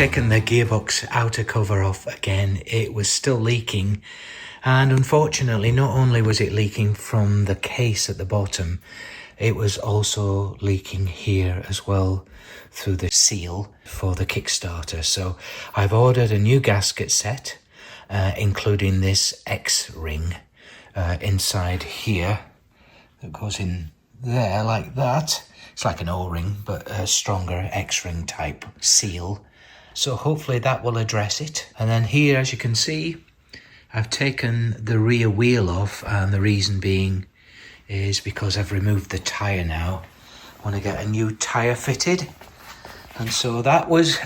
taken the gearbox outer cover off again. It was still leaking, and unfortunately not only was it leaking from the case at the bottom, it was also leaking here as well through the seal for the Kickstarter. So I've ordered a new gasket set, including this X-ring inside here that goes in there like that. It's like an O-ring, but a stronger X-ring type seal. So hopefully that will address it. And then here, as you can see, I've taken the rear wheel off, and the reason being is because I've removed the tyre now. I want to get a new tyre fitted. And so that was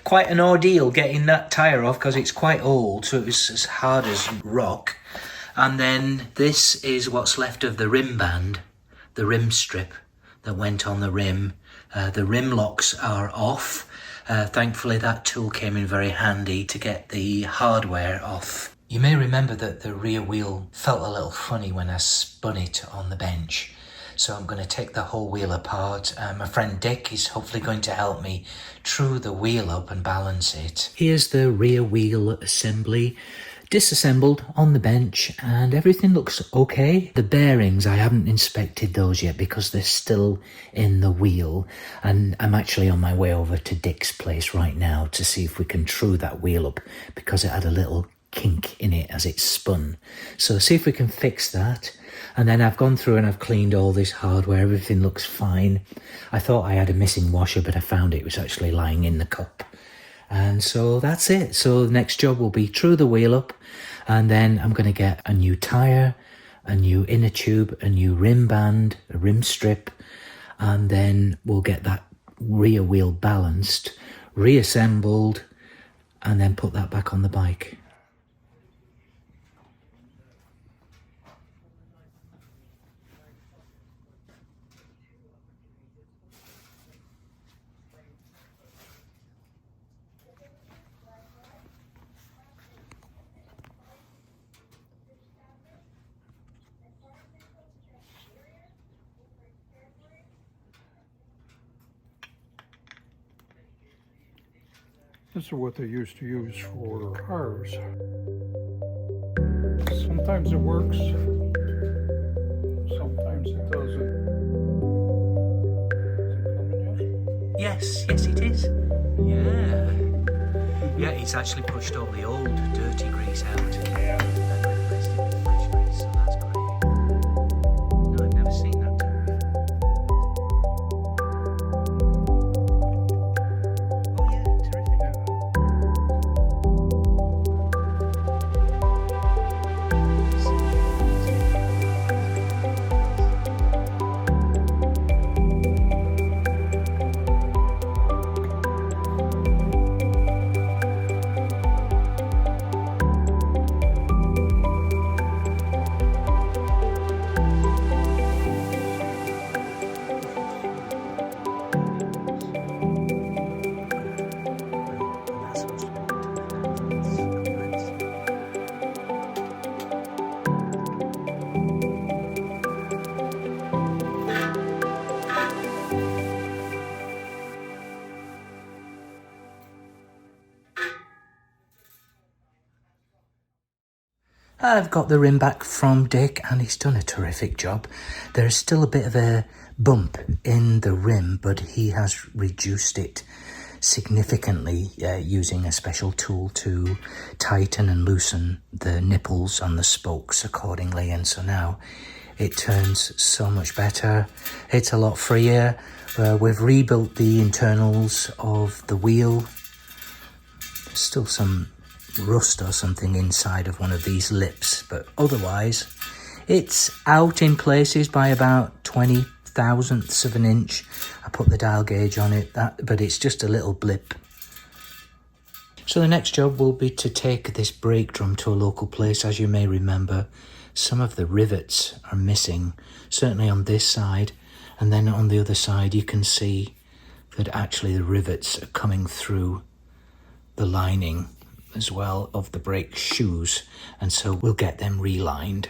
quite an ordeal getting that tyre off, because it's quite old, so it was as hard as rock. And then this is what's left of the rim band, the rim strip that went on the rim. The rim locks are off. Thankfully that tool came in very handy to get the hardware off. You may remember that the rear wheel felt a little funny when I spun it on the bench. So I'm going to take the whole wheel apart. My friend Dick is hopefully going to help me true the wheel up and balance it. Here's the rear wheel assembly, disassembled on the bench, and everything looks okay. The bearings, I haven't inspected those yet because they're still in the wheel, and I'm actually on my way over to Dick's place right now to see if we can true that wheel up, because it had a little kink in it as it spun. So see if we can fix that. And then I've gone through and I've cleaned all this hardware. Everything looks fine. I thought I had a missing washer, but I found it was actually lying in the cup. And so that's it. So the next job will be true the wheel up, and then I'm going to get a new tyre, a new inner tube, a new rim band, a rim strip, and then we'll get that rear wheel balanced, reassembled, and then put that back on the bike. This is what they used to use for cars. Sometimes it works, sometimes it doesn't. Is it coming yet? Yes, it is. Yeah. Yeah, it's actually pushed all the old dirty grease out and replaced it with fresh grease, so that's great. No, I've never seen that tyre. Oh yeah, terrific. I've got the rim back from Dick, and he's done a terrific job. There's still a bit of a bump in the rim, but he has reduced it significantly using a special tool to tighten and loosen the nipples on the spokes accordingly. And so now it turns so much better. It's a lot freer. We've rebuilt the internals of the wheel. There's still some rust or something inside of one of these lips, but otherwise it's out in places by about 20 thousandths of an inch. I put the dial gauge on it, but it's just a little blip. So the next job will be to take this brake drum to a local place. As you may remember, some of the rivets are missing, certainly on this side, and then on the other side you can see that actually the rivets are coming through the lining as well of the brake shoes, and so we'll get them relined.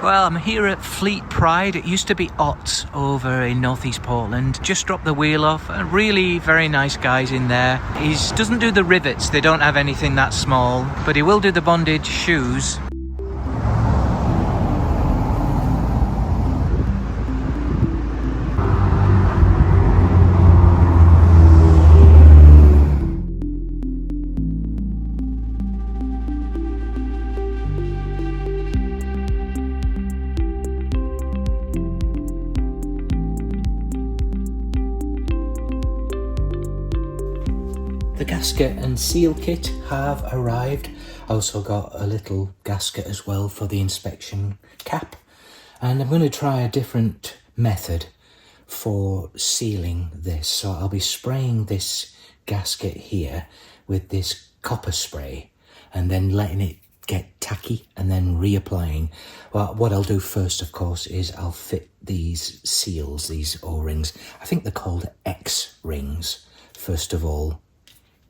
Well, I'm here at Fleet Pride. It used to be Ott's over in northeast Portland. Just dropped the wheel off. Really very nice guys in there. He doesn't do the rivets. They don't have anything that small, but he will do the bonded shoes. The gasket and seal kit have arrived. I also got a little gasket as well for the inspection cap. And I'm going to try a different method for sealing this. So I'll be spraying this gasket here with this copper spray and then letting it get tacky and then reapplying. Well, what I'll do first, of course, is I'll fit these seals, these O-rings. I think they're called X rings, first of all.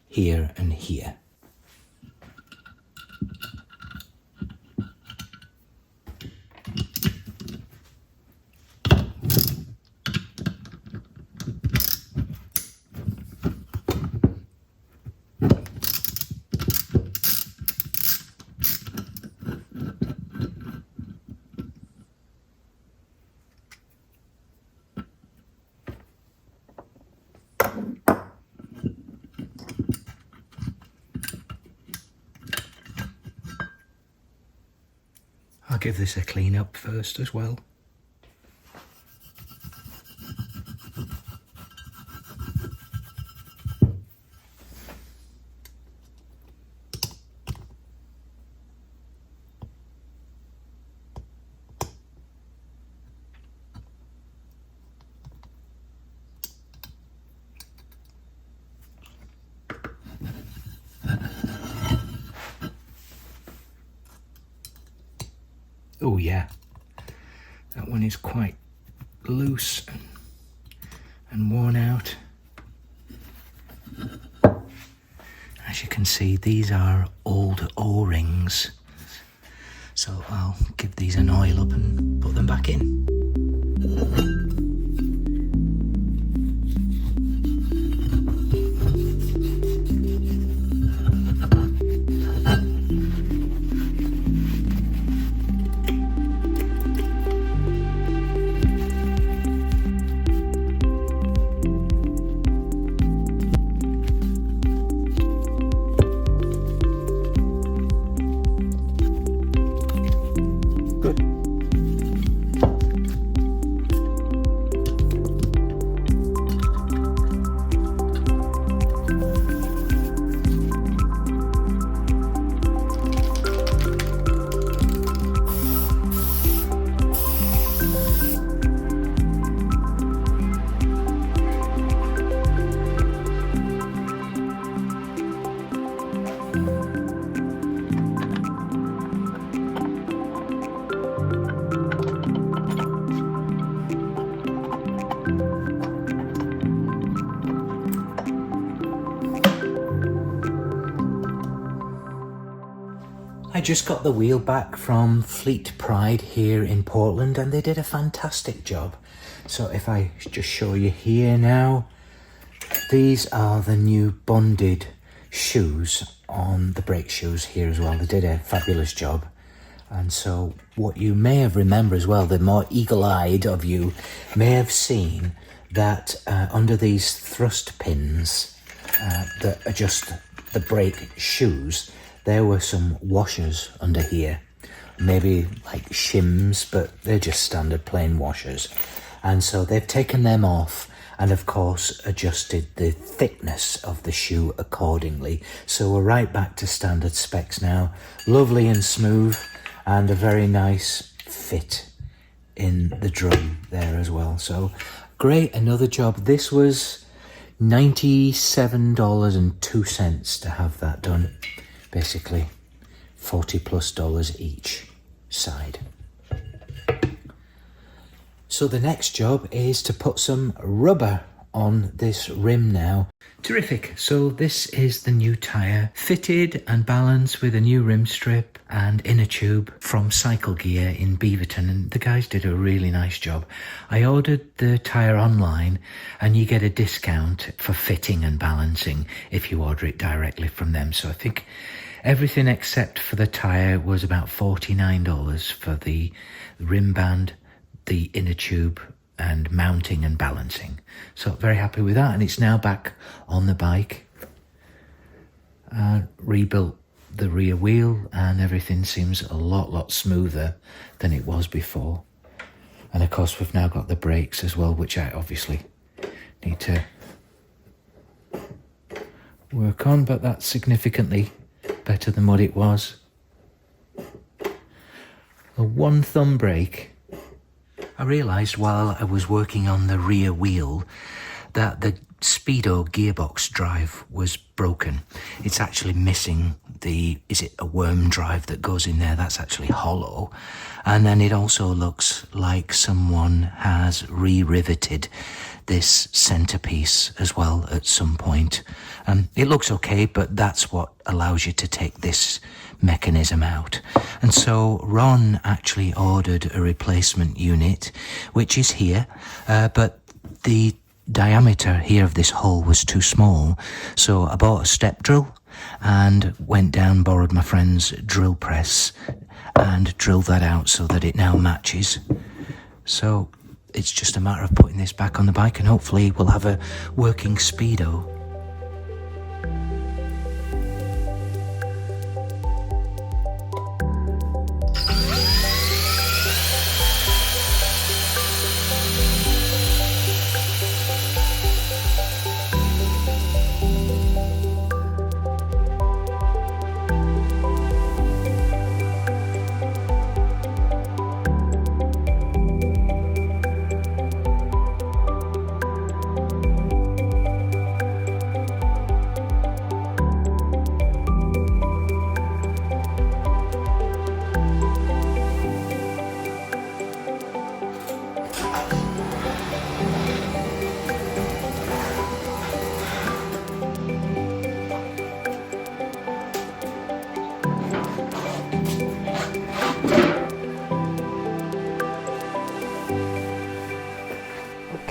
Here and here. I'll give this a clean up first as well. Oh yeah, that one is quite loose and worn out. As you can see, these are old O-rings. So I'll give these an oil up and put them back in. I just got the wheel back from Fleet Pride here in Portland and they did a fantastic job. So if I just show you here now, these are the new bonded shoes on the brake shoes here as well. They did a fabulous job. And so what you may have remembered as well, the more eagle-eyed of you may have seen that under these thrust pins that adjust the brake shoes, there were some washers under here, maybe like shims, but they're just standard plain washers. And so they've taken them off and of course adjusted the thickness of the shoe accordingly. So we're right back to standard specs now. Lovely and smooth and a very nice fit in the drum there as well. So great, another job. This was $97.02 to have that done. Basically $40+ each side. So the next job is to put some rubber on this rim now. Terrific. So this is the new tyre, fitted and balanced with a new rim strip and inner tube from Cycle Gear in Beaverton, and the guys did a really nice job. I ordered the tyre online and you get a discount for fitting and balancing if you order it directly from them. So I think everything except for the tyre was about $49 for the rim band, the inner tube and mounting and balancing. So very happy with that, and it's now back on the bike. Rebuilt the rear wheel and everything seems a lot smoother than it was before. And of course we've now got the brakes as well, which I obviously need to work on, but that's significantly better than what it was. A one thumb brake. I realised while I was working on the rear wheel that the Speedo Gearbox drive was broken. It's actually missing the, is it a worm drive that goes in there? That's actually hollow. And then it also looks like someone has re-riveted this centerpiece as well at some point. It looks okay, but that's what allows you to take this mechanism out. And so Ron actually ordered a replacement unit, which is here, but the diameter here of this hole was too small, so I bought a step drill and went down, borrowed my friend's drill press and drilled that out so that it now matches. So it's just a matter of putting this back on the bike and hopefully we'll have a working Speedo.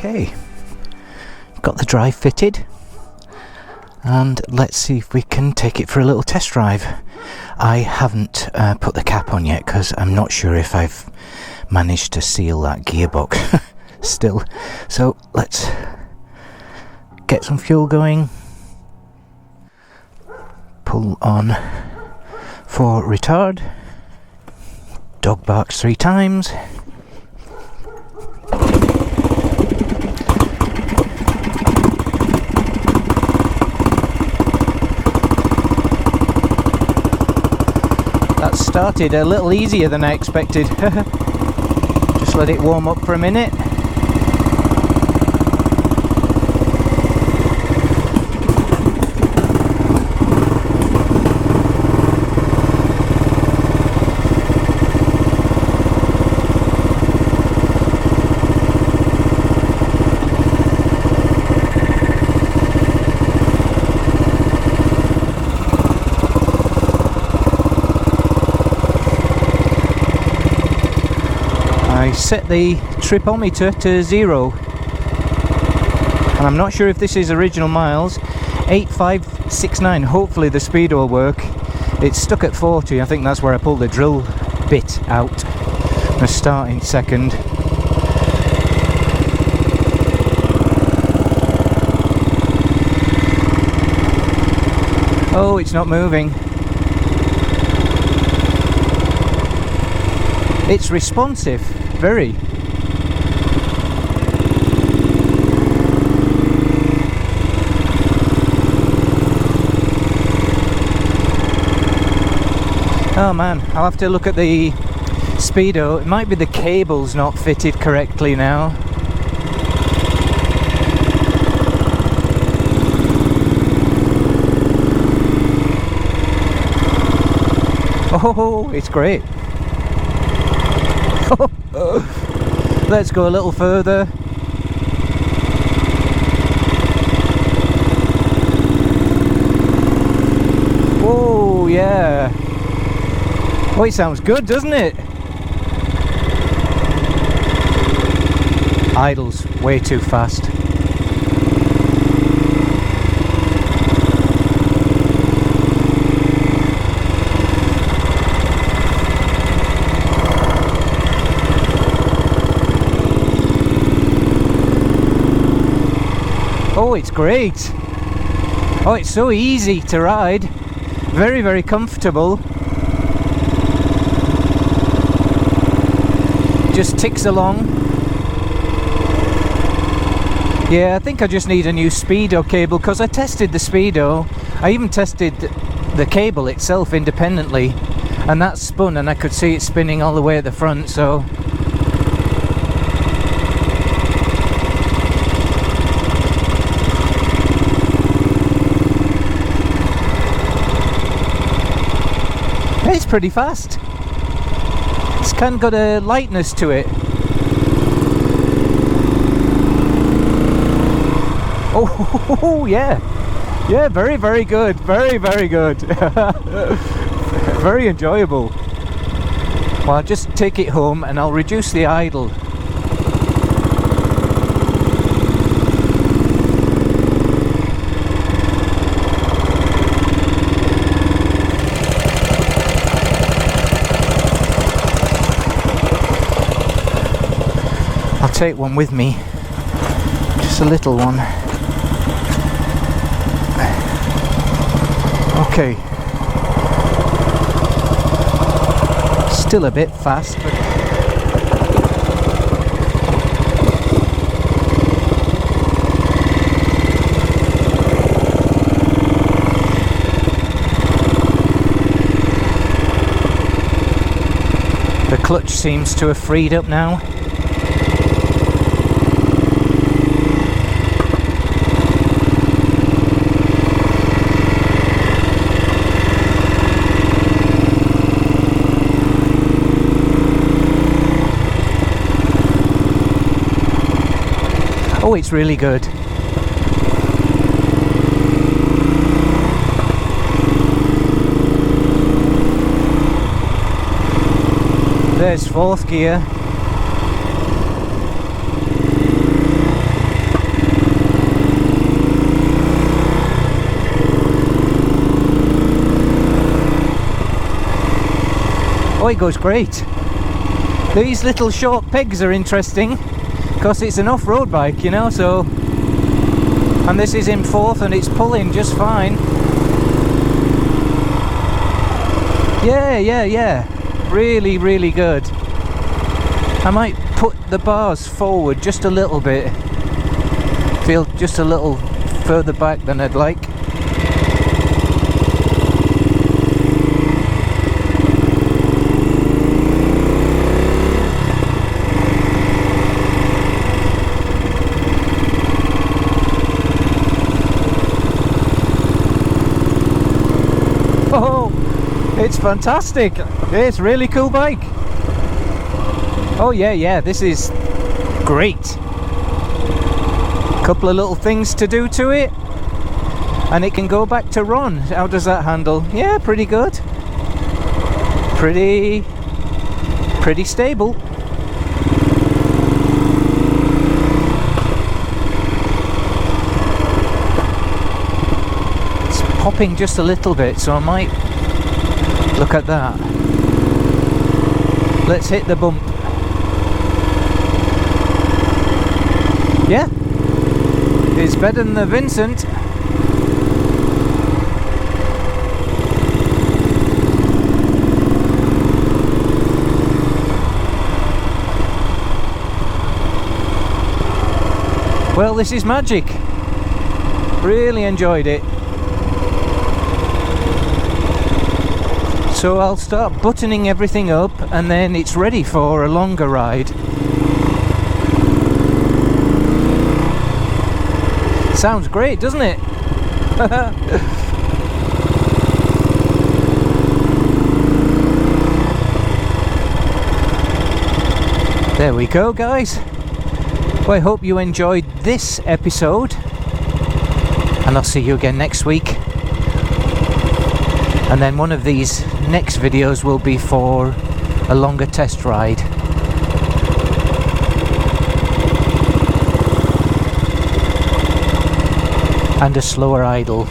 Okay, got the drive fitted and let's see if we can take it for a little test drive. I haven't put the cap on yet because I'm not sure if I've managed to seal that gearbox still. So let's get some fuel going, pull on for retard, dog barks 3 times. That started a little easier than I expected. Just let it warm up for a minute. I set the tripometer to 0 and I'm not sure if this is original miles. 8569. Hopefully the speed will work. It's stuck at 40. I think that's where I pulled the drill bit out. I'm going to start in second. Oh, it's not moving. It's responsive, very. Oh man, I'll have to look at the Speedo. It might be the cable's not fitted correctly now. Oh, it's great. Let's go a little further. yeah. Oh, it sounds good, doesn't it? Idles way too fast. Oh, it's great. Oh, it's so easy to ride. Very, very comfortable. Just ticks along. Yeah, I think I just need a new Speedo cable, because I tested the Speedo. I even tested the cable itself independently, and that spun, and I could see it spinning all the way at the front, so... It's pretty fast. It's kind of got a lightness to it. Oh, yeah. Yeah, very, very good. Very, very good. Very enjoyable. Well, I'll just take it home and I'll reduce the idle. I'll take one with me. Just a little one. Okay. Still a bit fast, but... The clutch seems to have freed up now. Oh, it's really good. There's fourth gear. Oh, it goes great. These little short pegs are interesting, because it's an off-road bike, you know, so... And this is in fourth and it's pulling just fine. Yeah. Really, really good. I might put the bars forward just a little bit. Feel just a little further back than I'd like. Oh, it's fantastic. It's a really cool bike. Oh yeah, this is great. Couple of little things to do to it, and it can go back to run. How does that handle? Yeah, pretty good. Pretty stable. Popping just a little bit, so I might look at that. Let's hit the bump. Yeah, it's better than the Vincent. Well, this is magic. Really enjoyed it. So I'll start buttoning everything up, and then it's ready for a longer ride. Sounds great, doesn't it? There we go, guys. Well, I hope you enjoyed this episode, and I'll see you again next week. And then one of these next videos will be for a longer test ride. And a slower idle.